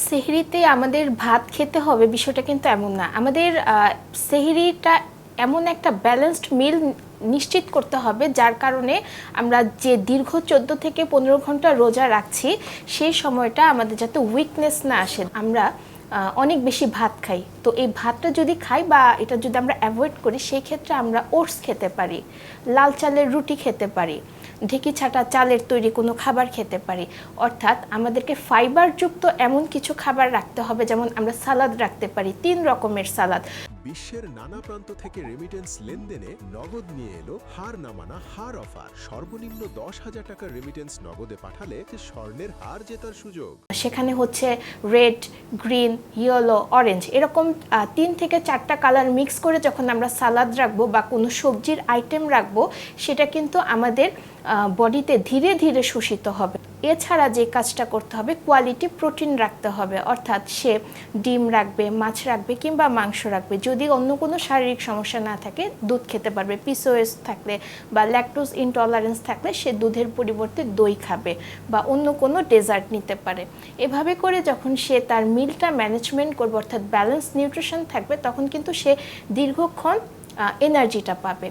সেহরিতে আমাদের ভাত খেতে হবে বিষয়টা কিন্তু এমন না। আমাদের সেহরিটা এমন একটা ব্যালেন্সড মিল নিশ্চিত করতে হবে, যার কারণে আমরা যে দীর্ঘ 14 থেকে 15 ঘন্টা রোজা রাখছি সেই সময়টা আমাদের যাতে উইকনেস না আসে। আমরা অনেক বেশি ভাত খাই, তো এই ভাতটা যদি খাই বা এটা যদি আমরা অ্যাভয়েড করি, সেই ক্ষেত্রে আমরা ওটস খেতে পারি, লাল চালের রুটি খেতে পারি, ঢেকি ছাটা চালের তৈরি কোনো খাবার খেতে পারি। অর্থাৎ আমাদেরকে ফাইবারযুক্ত এমন কিছু খাবার রাখতে হবে, যেমন আমরা সালাদ রাখতে পারি, 3 রকমের সালাদ। বিশ্বের নানা প্রান্ত থেকে রেমিটেন্স লেনদেনে নগদ নিয়ে এলো হার নামানা হার অফার। সর্বনিম্ন 10,000 টাকার রেমিটেন্স নগদে পাঠালে স্বর্ণের হার জেতার সুযোগ। সেখানে হচ্ছে রেড, গ্রিন, ইয়েলো, অরেঞ্জ এরকম 3 থেকে 4টা কালার মিক্স করে যখন আমরা সালাদ রাখবো বা কোনো সবজির আইটেম রাখবো, সেটা কিন্তু আমাদের বডিতে ধীরে ধীরে শোষিত হবে। এছাড়া যে কাজটা করতে হবে, কোয়ালিটি প্রোটিন রাখতে হবে, অর্থাৎ সে ডিম রাখবে, মাছ রাখবে কিংবা মাংস রাখবে। যদি অন্য কোনো শারীরিক সমস্যা না থাকে, দুধ খেতে পারবে। পিসিওএস থাকলে বা ল্যাকটোজ ইনটলারেন্স থাকলে সে দুধের পরিবর্তে দই খাবে বা অন্য কোনো ডেজার্ট নিতে পারে। এভাবে করে যখন সে তার মিলটা ম্যানেজমেন্ট করবে, অর্থাৎ ব্যালেন্স নিউট্রিশন থাকবে, তখন কিন্তু সে দীর্ঘক্ষণ এনার্জিটা পাবে।